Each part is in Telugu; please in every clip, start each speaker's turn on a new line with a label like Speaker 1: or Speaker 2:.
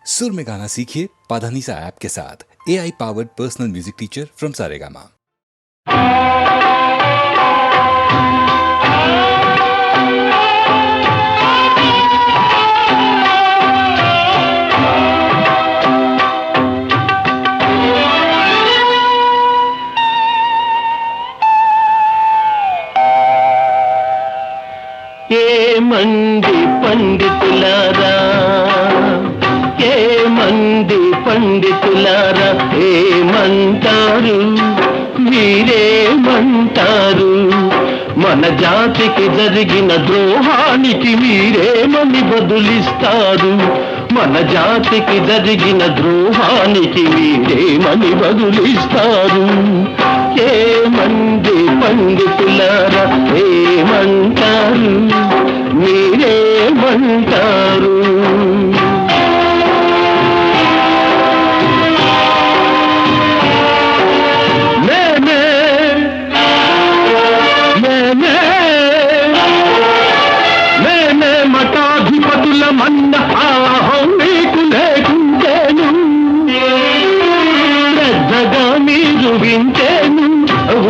Speaker 1: सुर में गाना सीखिए पाधानीसा ऐप के साथ। AI powered personal music teacher from Saregama.
Speaker 2: మంది పండితులారా, ఏ మంది పండితులారా, ఏమంటారు మీరేమంటారు? మన జాతికి జరిగిన ద్రోహానికి మీరేమని బదులిస్తారు? మన జాతికి జరిగిన ద్రోహానికి మీరేమని బదులిస్తారు? ఏమంది పండితులారా, ఏమంటారు మీరేమంటారు? మఠాధిపతుల మన్న ఆహం మీకు లేకుంటేను, శ్రద్ధగా మీరు వింటేను,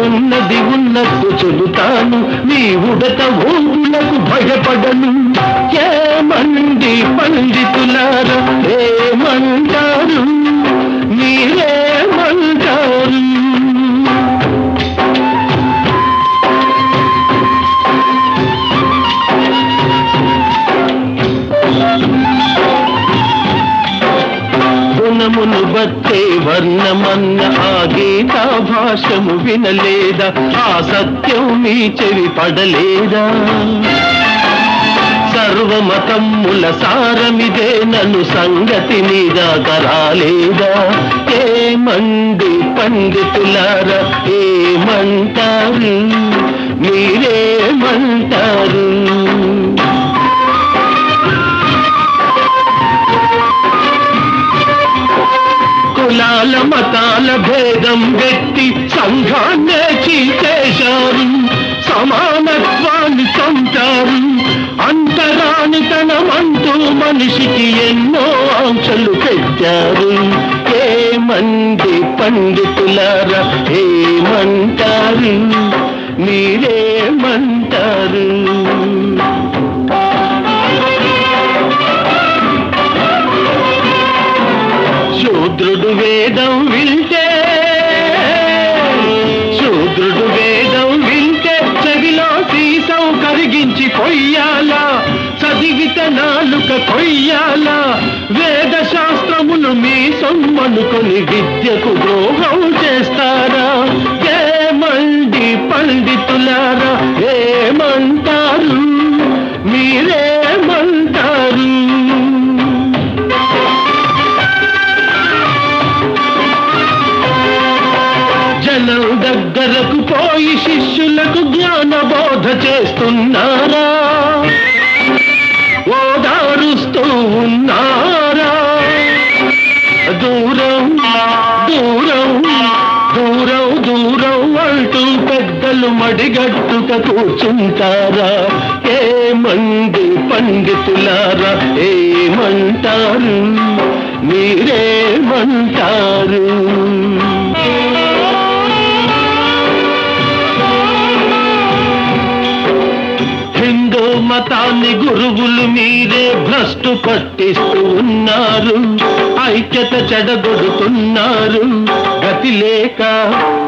Speaker 2: ఉన్నది ఉన్నట్టు చెబుతాను, మీ ఉడత ఊగులకు భయపడను. ఏమండి పండితులారా, ఏమంటారు మీరేమంటారు? గుణమును బట్టే వర్ణమన్న ఆ గీతా భాషము వినలేదా? ఆ సత్యం మీ చెవి పడలేదా? సర్వమతమ్ముల సారమిదే నన్ను సంగతి నీదాకా రాలేదా? ఏమండి పండితులారా, ఏమంటారు మీరేమంటారు? కులాల మతాల భేదం పెట్టి సంఘాన్నే చీచేశారు, సమానత్వాన్ని చంపారు. అంతరానితనమంటూ మనిషికి ఎన్నో ఆంక్షలు పెట్టారు. ఏమంది పండితులారా, ఏమంటారు మీరేమంటారు? శూద్రుడు వేదం వింటే, శూద్రుడు వేదం వింటే చెవిలో సీసం కరిగించి పొయ్యాలా? చదివిత నాలుక కొయ్యాలా? వేద శాస్త్రములు మీ సొమ్మనుకొని విద్యకు ద్రోహం చేస్తారా? ఏమండి పండితులారా, ఏమంటారు మీరేమంటారు? జనం దగ్గరకు పోయి శిష్యులకు జ్ఞాన బోధ చేస్తున్నారా? ఓదారుస్తూ ఉన్నారా? దూరం దూరం దూరం దూరం అంటూ పెద్దలు మడిగట్టుక కూర్చుంటారా? ఏమంది పండితులారా, ఏమంటారు మీరేమంటారు? హిందూ మతాన్ని గురువులు మీరే భ్రష్టు పట్టిస్తూ ఉన్నారు, ఐక్యత చెడగొడుతున్నారు. గతి లేక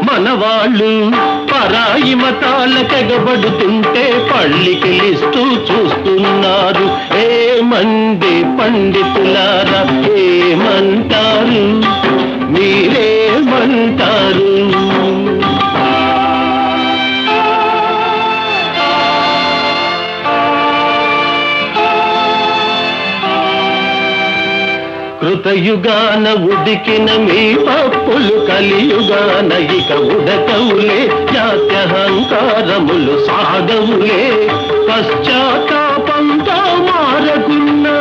Speaker 2: మన వాళ్ళు పరాయి మతాల తెగబడుతుంటే పళ్ళికిలిస్తూ చూస్తున్నారు. ఏమంది పండితులారా, ఏమంటారు మీరేమంటారు? కృతయుగాన ఉడికిన మీ పప్పులు కలియుగాన ఇక ఉడకవులే, జాత్యహంకారములు సాగవులే. పశ్చాత్తాపంతో మారకున్నా,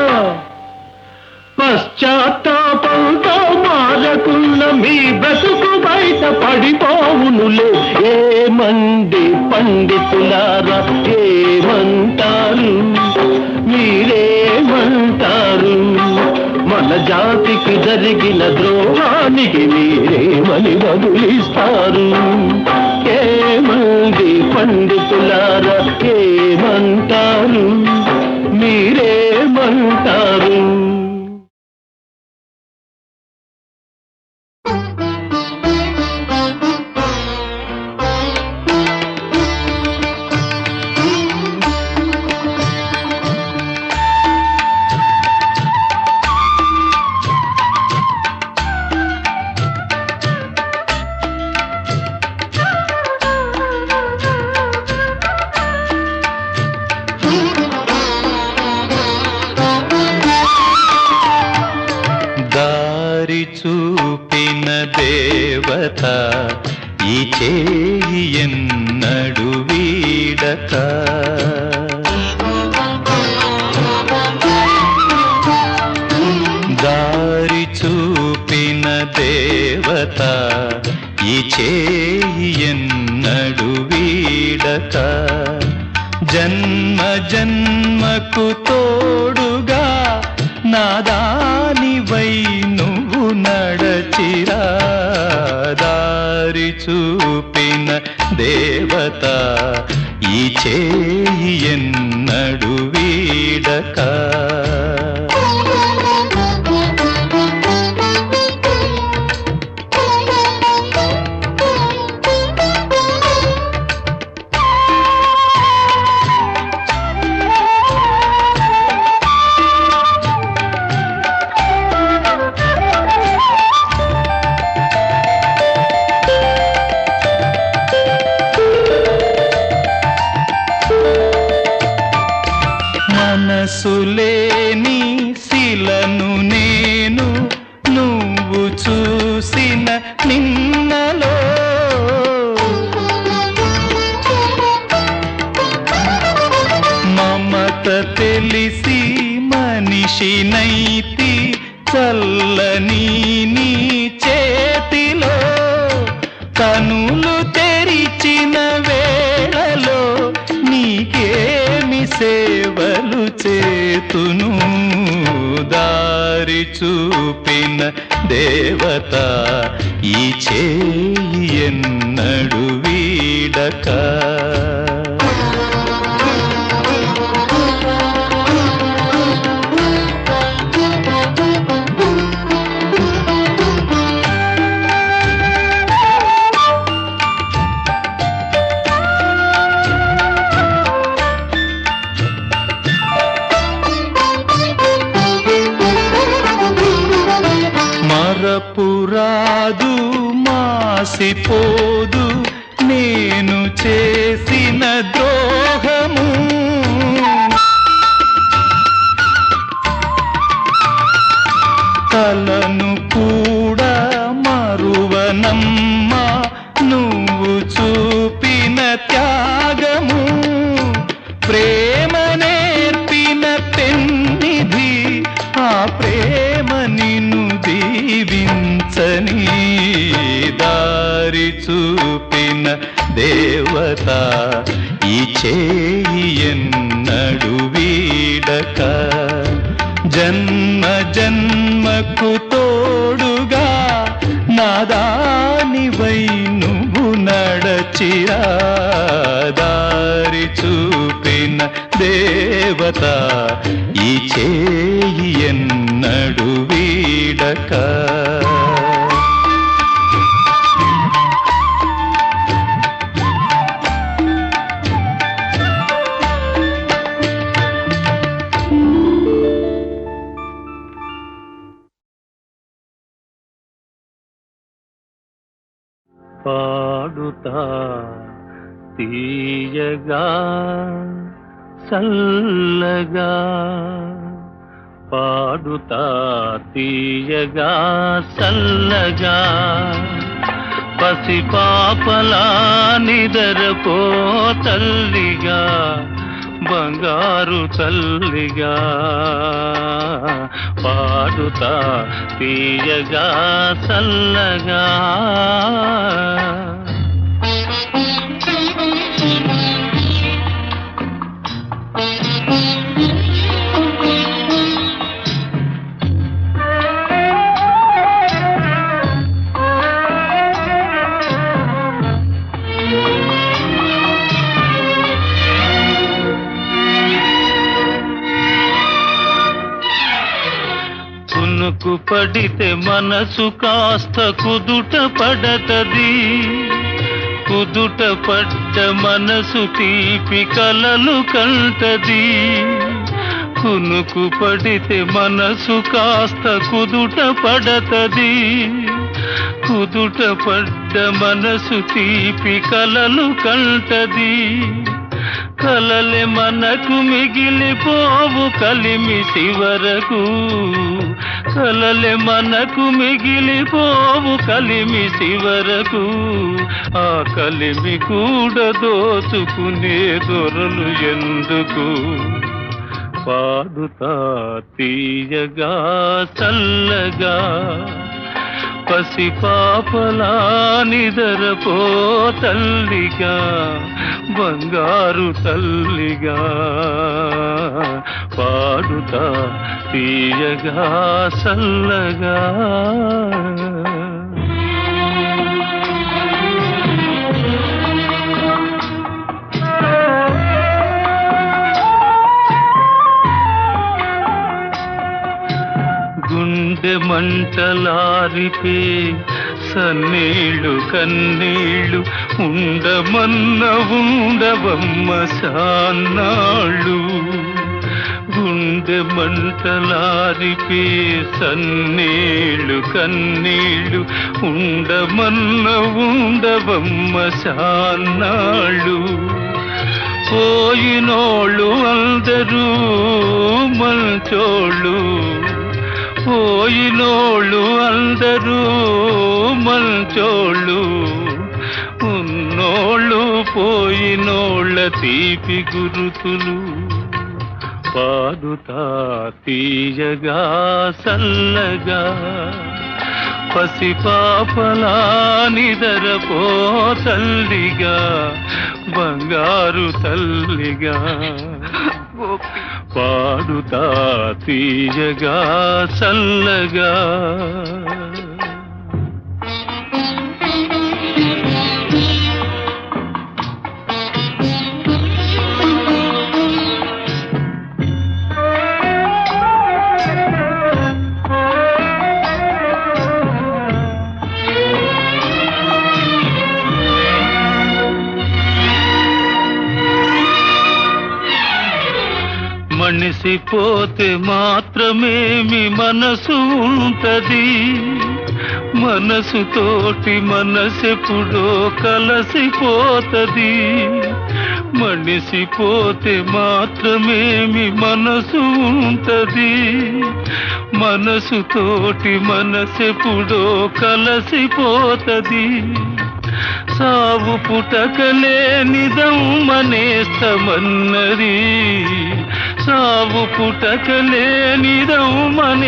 Speaker 2: పశ్చాత్తాపంతో మారకున్న మీ బ్రతుకు బయట పడిపోవునులే. ఏమండి పండితులారా, ఏమంటారు మీరేమంటారు? మన జాతికి జరిగిన ద్రోహానికి మీరేమని బదులిస్తారు? ఏమంది పండితులారా, ఏమంటారు? మీరేమంటారు?
Speaker 3: దారి చూపిన దేవత ఈ చేయి ఎన్నడు వీడక, దారి చూపిన దేవత ఈ చేయి ఎన్నడు వీడక, జన్మ జన్మకు తోడుగా నాదానివై నువ్వు నడచిరా, దారి చూపిన దేవత ఈ చేయి ఎన్నడు వీడక. మనసులేని శిలను నేను నువ్వు చూసిన నిన్నలో, మమత తెలిసి మనిషినైతి చల్లని నీ చేతిలో, కనులు తెరిచిన వేళలో నీకేమి సేవలు చేతును, దారి చూపిన దేవత ఈ చేయి ఎన్నడు వీడక. మరపురాదు మాసిపోదు నేను చేసిన ద్రోహము, కలను కూడా మరువనమ్మా నువ్వు చూపిన త్యాగము, ప్రేమ నేర్పిన పెన్నిధి ఆ ప్రేమ నిన్ను దీవించని, దారి చూపిన దేవత ఈ చేయి ఎన్నడు వీడక, జన్మ జన్మకు తోడుగా నాదానివై నువ్వు నడచిరా, దారి చూపిన దేవత ఈ చేయి ఎన్నడు వీడక.
Speaker 2: పాడుతా తీయగా చల్లగా, పాడుతా తీయగా చల్లగా, పసి పాపలా నిదరపో తల్లిగా, బంగారు తల్లిగా, పాడుతా తీయగా చల్లగా. కునుకు పడితే మనసు కాస్త కుదుట పడతది, కుదుట పడ్డ మనసు తీపి కలలు కంటది. కునుకు పడితే మనసు కాస్త కుదుట పడతది, కుదుట పడ్డ మనసు తీపి కలలు కంటది. కలలే మనకు మిగిలిపోవు కలిమి శివరకు, కలలే మనకు మిగిలిపోవు కలిమి శివరకు. ఆ కలిమి కూడా దోచుకునే దొరలు ఎందుకు? పాడుతా తీయగా చల్లగా పసిపాపలా నిదరపో తల్లిగా, బంగారు తల్లిగా. పాడుతా తీయగా చల్లగా. గుండె మంటలారిపే సన్నీళ్ళు కన్నీళ్ళు ఉండమన్న ఉండవమ్మ సాన్నాళ్ళు. గుండె మంటలారిపే సన్నీళ్ళు కన్నీళ్ళు ఉండమన్న ఉండవమ్మ సాన్నాళ్ళు. పోయినోళ్ళు అందరూ మంచోళ్ళు, పోయినోళ్ళు అందరూ మంచోళ్ళు. ఉన్నోళ్ళు పోయినోళ్ళ తీపి గురుతులు. పాడుతా తీయగా చల్లగా పసిపాపలా నిదరపో తల్లిగా, బంగారు తల్లిగా. పాడుతా తీయగా చల్లగా. మనిసిపోతే మాత్రమేమి మనసు ఉంటది, మనసుతోటి మనసెప్పుడో కలసిపోతది. మనిసిపోతే మాత్రమేమి మనసు ఉంటది, మనసుతోటి మనసెప్పుడో కలసిపోతది. సావు పుటకలే నిదమ్మనేస్తమన్నది, సావు పుటకలే నిదమ్మనేస్తమన్నది.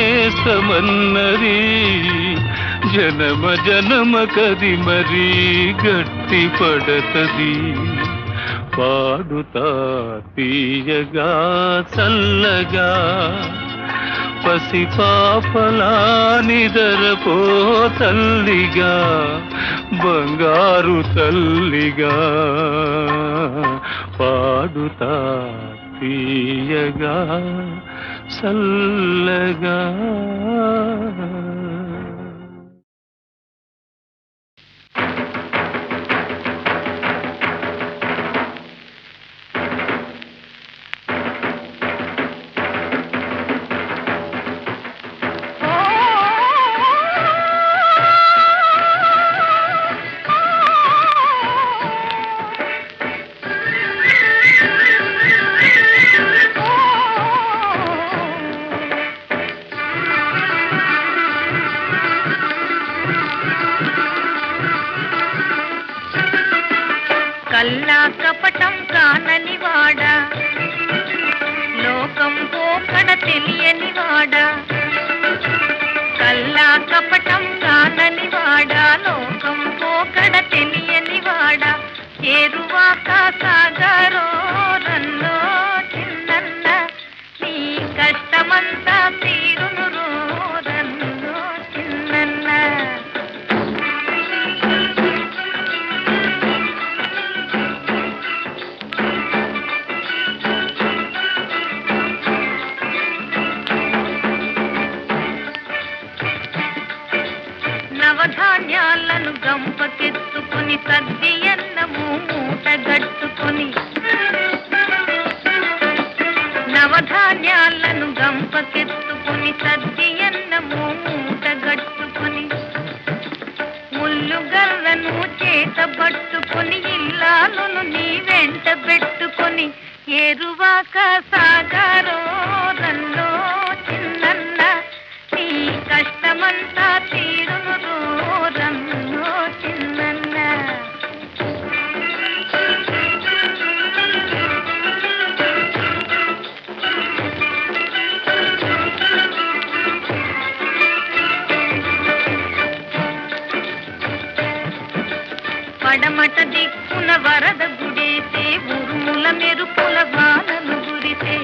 Speaker 2: జనమ జనమ కది మరీ గట్టి పడతది. పాడుతా తీయగా చల్లగా పసిపాపలా నిదరపో తల్లిగా, బంగారు తల్లిగా. పాడుతా తీయగా చల్లగా.
Speaker 4: కల్లా కపటం కానని వాడా, లోకం పోకడ తెలియని వాడా. కల్లా కపటం కానని వాడా, లోకం పోకడ తెలియని వాడా. ఏరువాక సాగరో రన్నో చిన్నన్న, నీ కష్టమంతా తీరును రో రన్నో చిన్నన్న. గంపకెత్తుకొని సద్ది అన్నము మూటగట్టుకొని నవధాన్యాలను గంపకెత్తుకొని సద్ది అన్నము మూటగట్టుకొని ముల్లు గర్రను చేతబట్టుకొని ఇల్లాలను నీ వెంట పెట్టుకొని ఏరువాక సాగారో రల్లో చిన్నన్న నీ కష్టమంతా తీరును రల్లో చిన్నన్న. పడమట దిక్కున వరద గుడేసే ఉరుముల మెరుపుల వానలు గురిసే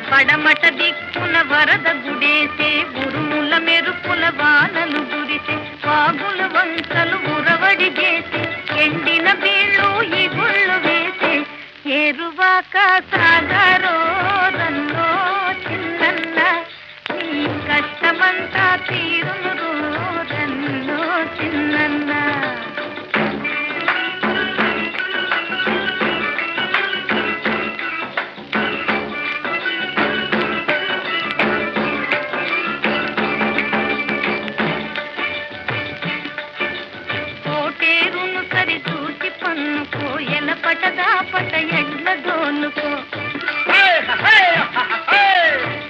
Speaker 4: పడమట దిక్కున వరద గుడేసే ఉరుముల మెరుపుల వానలు గురిసే వాగుల వంకలు ఉరవడి చేసి ఎండిన బీళ్ళు ఈ గుళ్ళు వేసే ఏరువాక సాగరో రన్నో చిన్నన్న నీ కష్టమంతా తీరును రన్నో చిన్నన్న. కోటేరును సరి చూసి పన్నుకో ఎలపటదా పట ఎడ్ల దోనుకో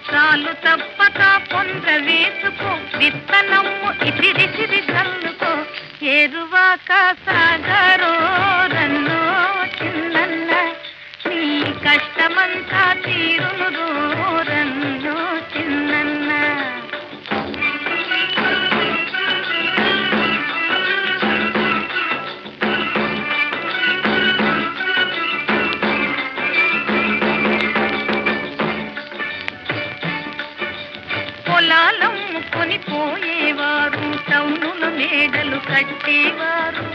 Speaker 4: చాలు తప్పక పొంద వేసుకో విత్తనమ్ము ఇసిరిసిరి చల్లుకో ఏరువాక సాగరో రన్నో చిన్నన్న నీ కష్టమంతా తీరును రన్నో చిన్నన్న. పొలాలమ్ముకొని పోయేవారు టౌనుల మేడలు కట్టేవారు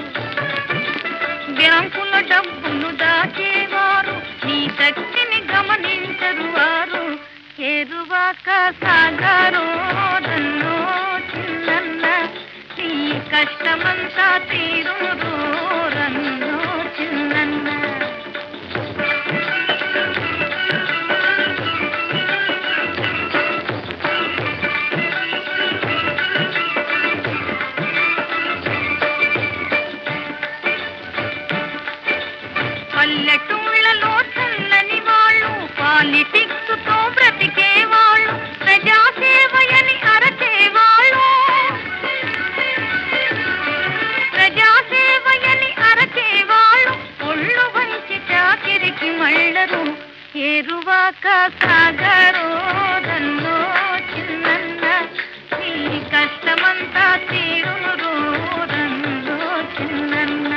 Speaker 4: బ్యాంకుల డబ్బులు దాచేవారు నీ శక్తిని గమనించరు వారు ఏరువాక సాగరో రన్నో చిన్నన్న నీ కష్టమంతా తీరును రన్నో చిన్నన్న. పల్లెటూళ్ళలో చల్లని వాళ్ళు పాలిటిక్స్ తో బ్రతికేవాళ్ళు ప్రజాసేవయని అరచేవాళ్ళు ప్రజాసేవయని అరచేవాళ్ళు ఒళ్ళు వంచి చాకిరికి మళ్ళరు ఏరువాక సాగరో రన్నో చిన్నన్న నీ కష్టమంతా తీరును రన్నో చిన్నన్న.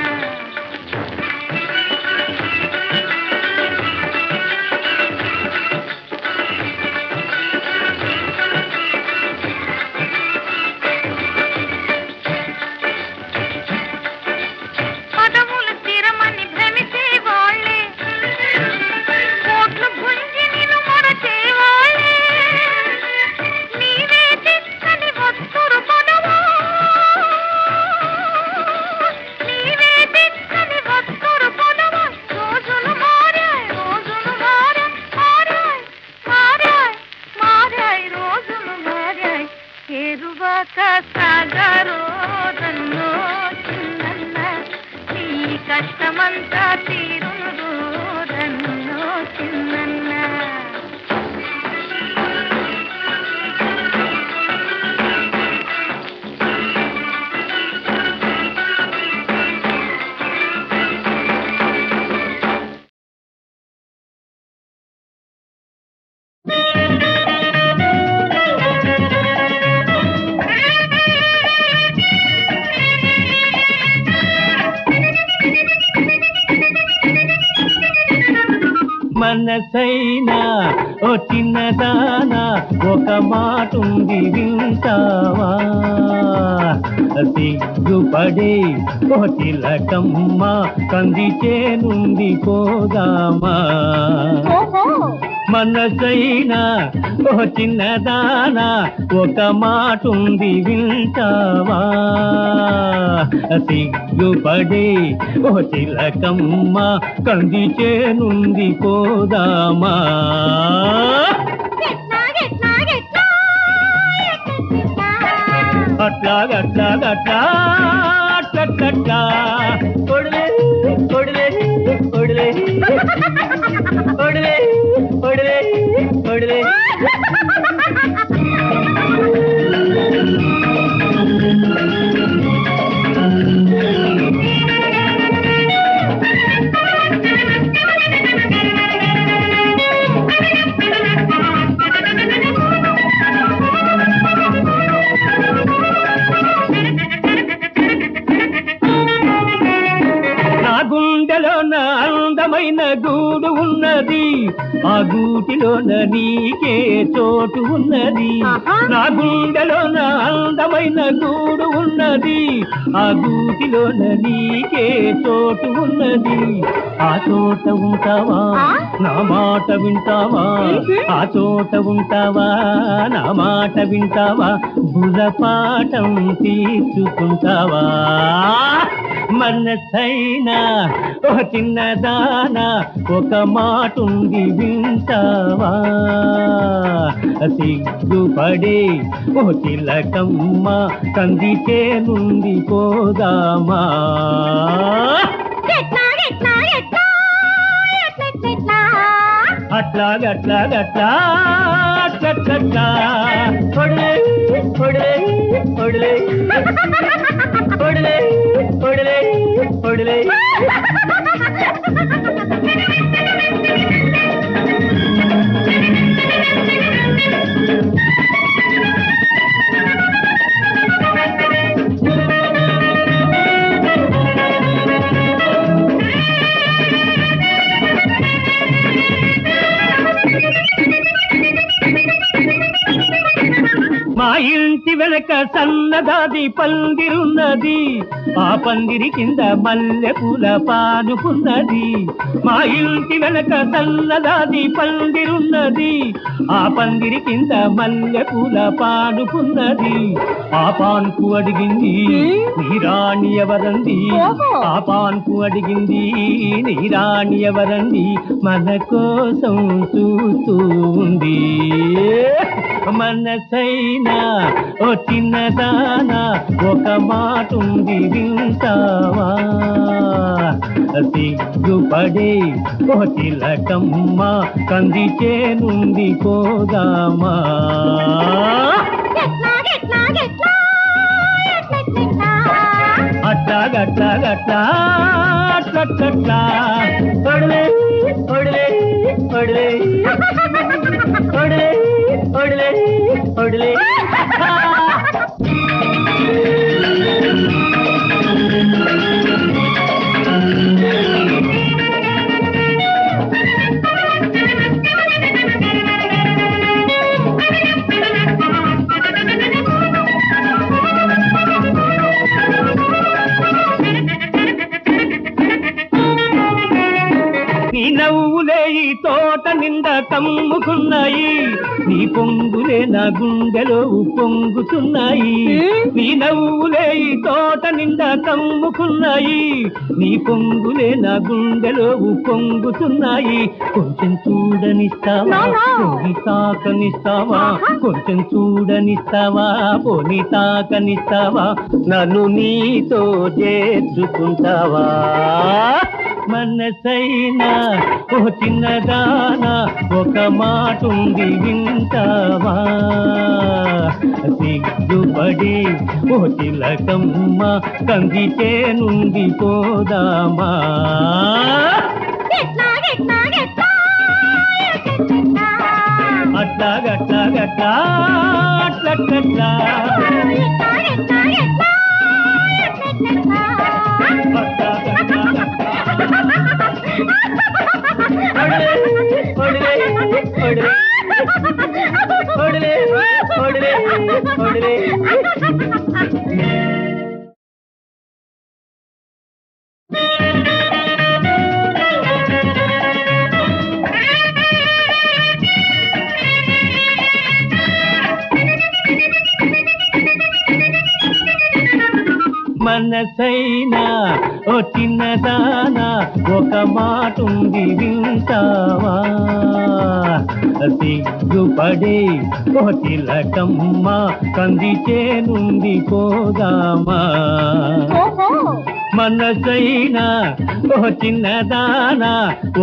Speaker 4: పదవులు స్థిరమని భ్రమిసే వాళ్ళే కోట్లు గుంజి నిన్ను మరచేవాళ్ళే నీవే దిక్కని వస్తురు పదవా నీవే దిక్కని వస్తురు పదవా రోజులు మారాయ్ రోజులు మారాయ్ మారాయ్ మారాయ్ మారాయ్ రోజులు మారాయ్ ఏరువాక సాగరో రన్నో చిన్నన్న నీ కష్టమంతా తీరును రన్నో చిన్నన్న.
Speaker 2: మనసైనా ఓ చిన్నదానా ఒక మాటుంది వింటావా సిగ్గుపడే ఓ తిలకమ్మ కంది చేనుంది పోదామా
Speaker 5: ఓహో
Speaker 2: మనసైనా ఓ చిన్నదానా ఒక మాటుంది వింటావా సిగ్గుపడే ఓ చిలకమ్మ కంది చేనుంది పోదామా అట్లాగట్లాగట్లా అట్లట్లట్లా కొడలే కొడలే కొడలే కొడలే కొడలే కొడలే అందమైన గూడు ఉన్నది ఆ గూటిలోన నీకే చోటు ఉన్నది నా గుండెలోన అందమైన గూడు ఉన్నది ఆ గూటిలోన నీకే చోటు ఉన్నది ఆ చోట ఉంటావా నా మాట వింటావా ఆ చోట ఉంటావా నా మాట వింటావా బుధపాఠం తీర్చుకుంటావా మనసైనా ఓ చిన్నదానా ఒక మాటుంది వింటావా సిగ్గుపడే ఓ చిలకమ్మ కంది చేనుంది పోదామా అట్లాగట్లాగట్లా అట్లట్లట్లా కొడలే కొడలే కొడలే కొడలే కొడలే కొడలే మా ఇంటి వెనక సన్నదాది పందిరున్నది ఆ పందిరి కింద మల్లె పూల పానుకున్నది మా ఇంటి వెనక సన్నదాది పందిరున్నది ఆ పందిరి కింద మల్లె పూల పానుకున్నది ఆ పాన్పు అడిగింది నీ రాణి ఎవరంది ఆ పాన్పు అడిగింది నీ రాణి ఎవరంది మన కోసం చూస్తూ ఉంది మనసైనా ఓ చిన్నదానా ఒక మాటుంది వింటావా సిగ్గుపడే ఓ చిలకమ్మ కంది చేనుంది పోదామా అట్లాగట్లాగట్లా అట్లట్లట్లా కొడలే కొడలే కొడలే కొడలే కొడలే కొడలే నీ నవ్వులే ఈ తోట నిండా కమ్ముకున్నాయి నీ పొంగులే నా గుండెలో పొంగుతున్నాయి నీ నవ్వులే ఈ తోట నిండా కమ్ముకున్నాయి నీ పొంగులే నా గుండెలో పొంగుతున్నాయి కొంచెం చూడనిస్తావా పోని తాకనిస్తావా కొంచెం చూడనిస్తావా పోని తాకనిస్తావా నన్ను నీతో చేర్చుకుంటావా మనసైనా ఓ చిన్నదానా ఒక మాటుంది వింటావా సిగ్గుపడి ఓ చిలకమ్మ కంది చేనుంది పోదామా అట్లాగట్లాగట్లా అట్లట్లట్లా కొడలే కొడలే కొడలే కొడలే కొడలే మనసైనా ఓ చిన్నదానా ఒక మాట ఉంది వింటావా సిగ్గుపడే ఓ తిలకమ్మ కంది చేనుంది పోదామా మనసైనా ఓ చిన్నదానా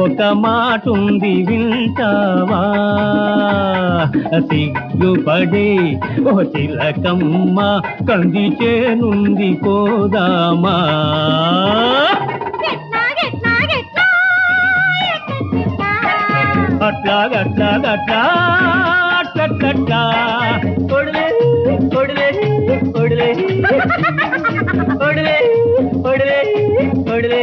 Speaker 2: ఒక మాట ఉంది వింటావా సిగ్గుపడే ఓ తిలకమ్మ కంది చేనుంది పోదామా అట్లాగట్లాగట్లా అట్లట్లట్లా కొడలే కొడలే కొడలే కొడలే కొడలే కొడలే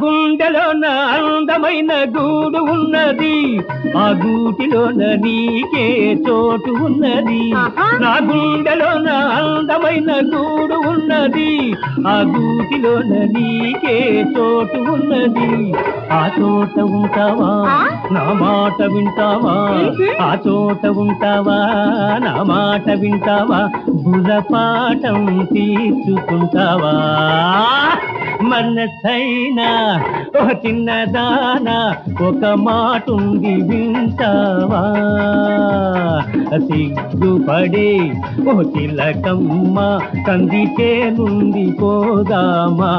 Speaker 2: గుండెలోన అందమైన గూడు ఉన్నది ఆ గూటిలోన నీకే చోటు ఉన్నది నా గుండెలోన అందమైన గూడు ఉన్నది ఆ గూటిలోన నీకే చోటు ఉన్నది ఆ చోట ఉంటావా నా మాట వింటావా ఆ చోట ఉంటావా నా మాట వింటావా బుర్రపాఠం తీర్చుకుంటావా మనసైనా ఓ చిన్నదానా ఒక మాట ఉంది వింటావా సిగ్గుపడే ఓ తిలకమ్మ కంది చేనుంది పోదామా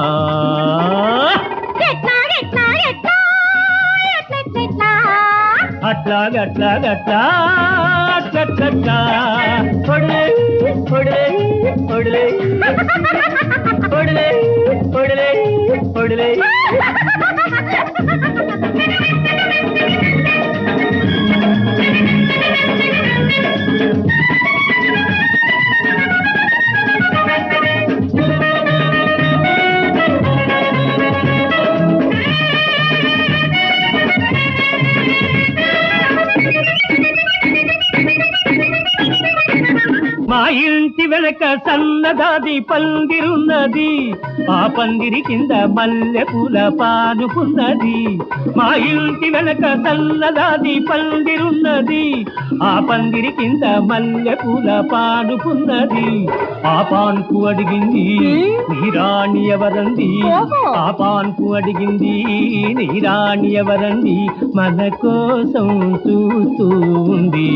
Speaker 2: అట్లాగట్లాగట్లా అట్లట్లట్లా కొడలే కొడలే కొడలే కొడలే కొడలే కొడలే మా ఇంటి వెనక సన్నదాది పందిరున్నది ఆ పందిరి కింద మల్లె పూల పానుకున్నది మా ఇంటి వెనక సన్నదాది పందిరున్నది ఆ పందిరి కింద మల్లె పూల పానుకున్నది ఆ పాన్పు అడిగింది నీ రాణి ఎవరంది ఆ పాన్పు అడిగింది నీ రాణి ఎవరంది మన కోసం చూస్తూ ఉంది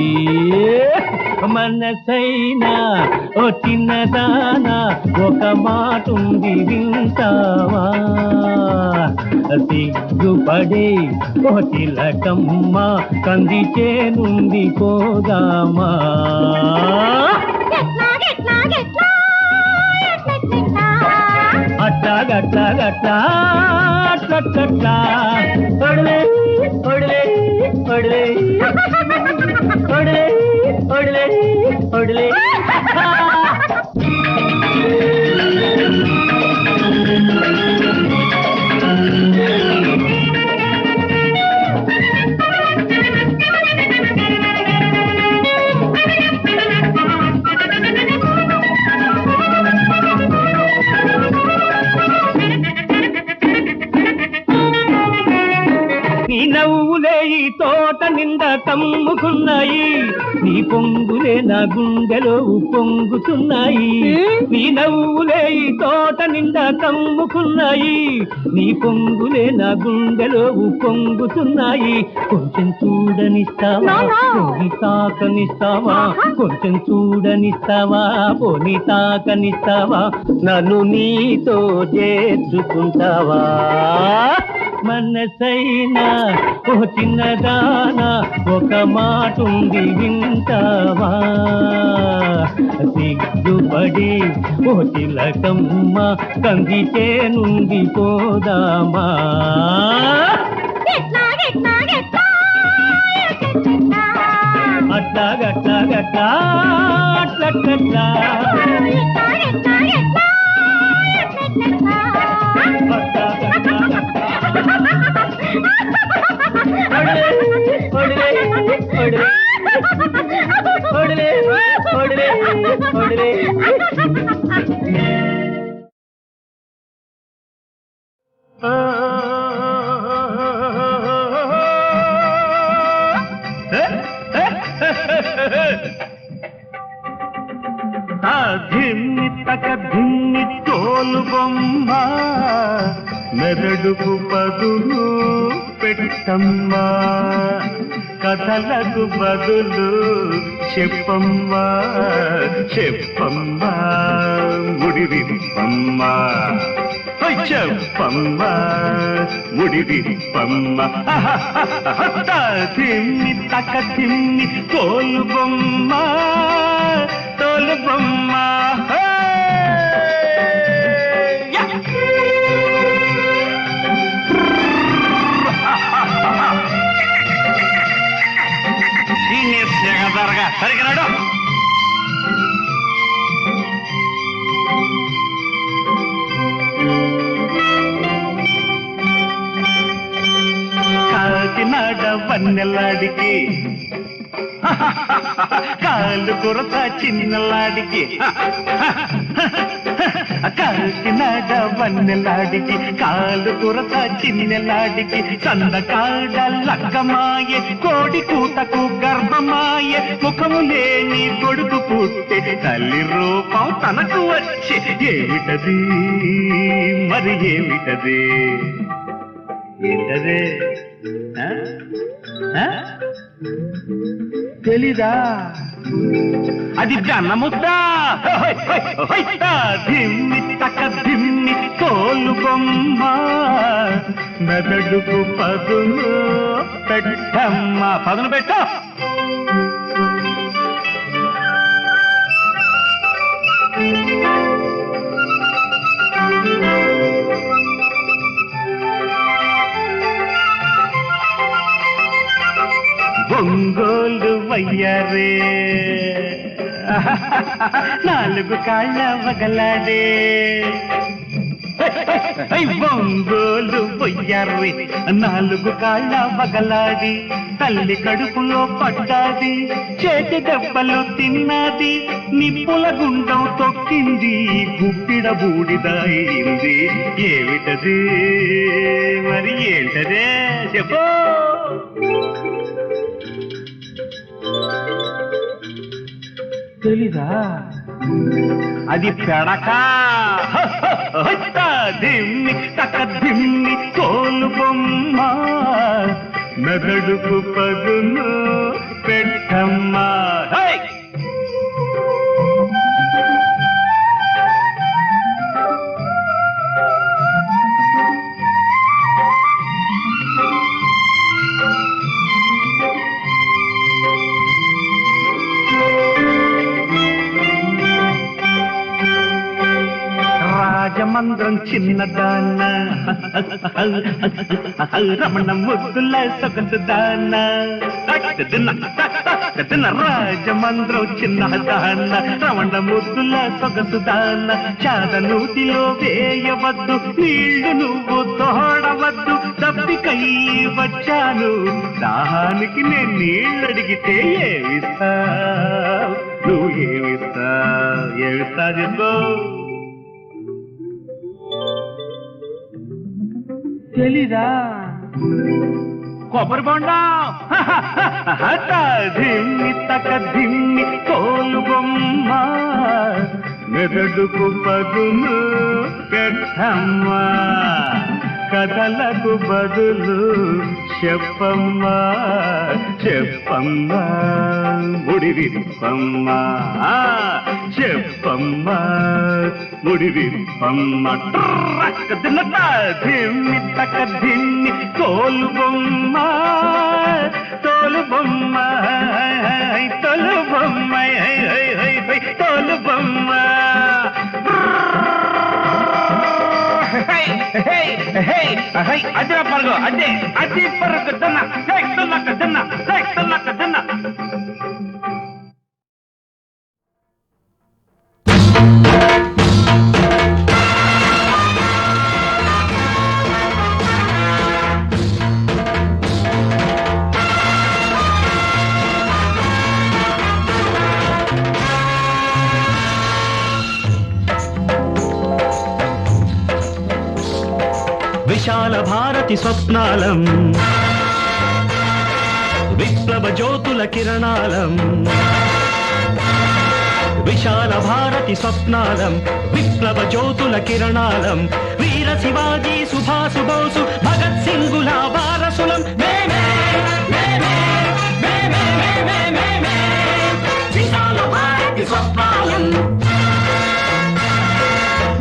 Speaker 2: మనసైనా ఓ చిన్నదానా ఒక మాట ఉంది వింటావా సిగ్గుపడే ఓ తిలకమ్మ కంది చేనుంది పోదామా అట్లాగట్లాగట్లా అట్లట్లట్లా కొడలే కొడలే కొడలే కొడలే కొడలే కొడలే నీ నవ్వులే ఈ తోట నిండా కమ్ముకున్నాయి నీ పొంగులే నా గుండెలో పొంగుతున్నాయి నీ నవ్వులే ఈ తోట నిండా కమ్ముకున్నాయి నీ పొంగులే నా గుండెలో పొంగుతున్నాయి కొంచెం చూడనిస్తావా పోని తాకనిస్తావా కొంచెం చూడనిస్తావా పోని తాకనిస్తావా నన్ను నీతో చేర్చుకుంటావా మనసైనా ఓ చిన్నదానా ఒక మాట ఉంది వింటావా సిగ్గుపడి ఓ తిలకమ్మ కంది చేనుంది పోదామా అట్లాగట్లాగట్లా అట్లట్లట్లా కొడలే తక ధిమ్మి తోలు బొమ్మ మెదడుకు పదులు పెట్టమ్మా కథలకు బదులు చెప్పమ్మా చెప్పమ్మా ముడివిప్పమ్మా చెప్పమ్మా ముడివిప్పమ్మా తిమ్మి తక తిమ్మి తోలు బొమ్మ తోలు బొమ్మ సీనియర్ జరగా సరిగ్గా కాకినాడ వన్నెలాడికి కాలు కొరత చిన్నలాడికి కాకినాడ వన్నెలాడికి కాలు కొరత చిన్నలాడికి చందకాడ లగ్గమాయే కోడి కూతకు గర్భమాయే ముఖము లేని కొడుకు పుట్టే తల్లి రూపం తనకు వచ్చి ఏమిటది మరి ఏమిటది ఏంటదే తెలీదా అది జన్నముద్ద దిమ్మి తక దిమ్మి తోలు బొమ్మ మెదడుకు పదును పెట్టమ్మా పదును పెట్ట ఒంగోలు వయ్యారే నాలుగు కాళ్ళ వగలాడే ఒంగోలు వయ్యారే నాలుగు కాళ్ళ వగలాడి తల్లి కడుపులో పడ్డాది చేతి దెబ్బలు తిన్నది నిప్పుల గుండం తొక్కింది గుప్పిడ బూడిదయింది ఏమిటది మరి ఏంటదే చెప్పు తెలీదా అది పెడక దిమ్మి తక దిమ్మి తోలు బొమ్మ మెదడుకు పదును పెట్టమ్మా రాజమంద్రం చిన్నదాన్న రమణ ముద్దుల సొగసుదాన్న రాజమంద్రం చిన్నదాన్న రమణ ముద్దుల సొగసుదాన్న చాదనూతిలో వేయవద్దు నీళ్లు నువ్వు తోడవద్దు దప్పికై వచ్చాను దానికి నేను నీళ్ళు అడిగితే ఏమిస్తా నువ్వు ఏమిస్తా చెప్పు తెలీదా కొబ్బరి బొండం దిమ్మి తక దిమ్మి తోలు బొమ్మ మెదడుకు పదును పెట్టమ్మా కథలకు బదులు చెప్పమ్మా చెప్పమ్మా ముడివిప్పమ్మా చెప్పమ్మా ముడివిప్పమ్మా దిమ్మి తక దిమ్మి తోలు బొమ్మ తోలు బొమ్మ తోలు బొమ్మ తోలు బొమ్మ అదిరా పరుగు అదే అది పరుగు దన్న విశాల భారతి స్వప్నాలం విప్లవ జ్యోతుల కిరణాలం
Speaker 3: విశాల భారతి స్వప్నాలం విప్లవ జ్యోతుల కిరణాలం వీర శివాజీ సుభాసు బోసు భగత్ సింగుల వారసులం మేమే మేమే మేమే మేమే మేమే విశాల భారతి స్వప్నాలం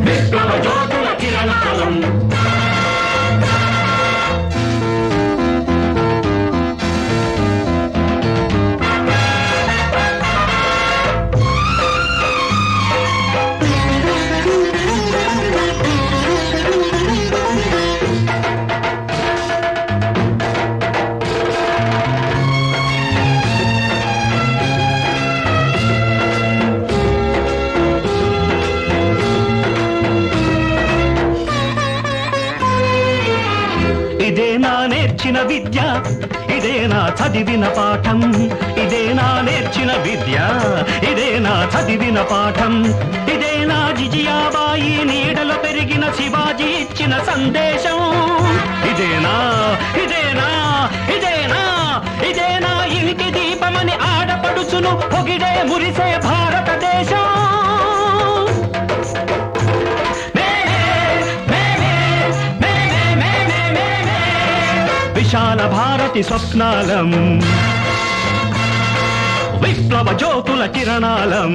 Speaker 3: విప్లవ జ్యోతుల కిరణాలం ఇదే నా నేర్చిన విద్య ఇదే నా చదివిన పాఠం ఇదే నా నేర్చిన విద్య ఇదే నా చదివిన పాఠం ఇదే నా జిజియాబాయి నీడలో పెరిగిన శివాజీ ఇచ్చిన సందేశం ఇదేనా ఇదేనా ఇదేనా ఇదేనా ఇంటి దీపమని ఆడపడుచును పొగిడే మురిసే భారతదేశం విశాల భారతి స్వప్నాలం విప్లవ జ్యోతుల కిరణాలం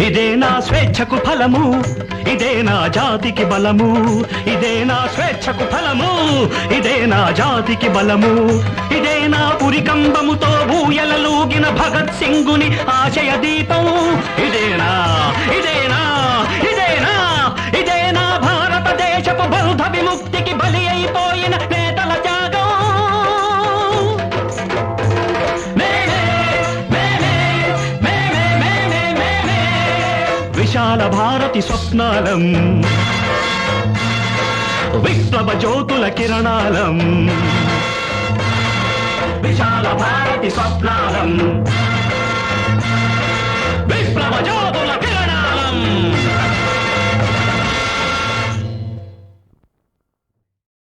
Speaker 3: ఇదే నా స్వేచ్ఛకు ఫలము ఇదే నా జాతికి బలము ఇదే నా స్వేచ్ఛకు ఫలము ఇదే నా జాతికి బలము ఇదే నా పురికంబముతో ఊయలలూగిన భగత్ సింగుని ఆశయ దీపం ఇదేనా ఇదేనా ఇదేనా ఇదేనా భారతదేశపు బౌద్ధ విముక్తికి బలి అయిపోయిన నేతల త్యాగం విశాల భారతి స్వప్నాలం విప్లవ జ్యోతుల కిరణాలం విశాల భారతి స్వప్నాలం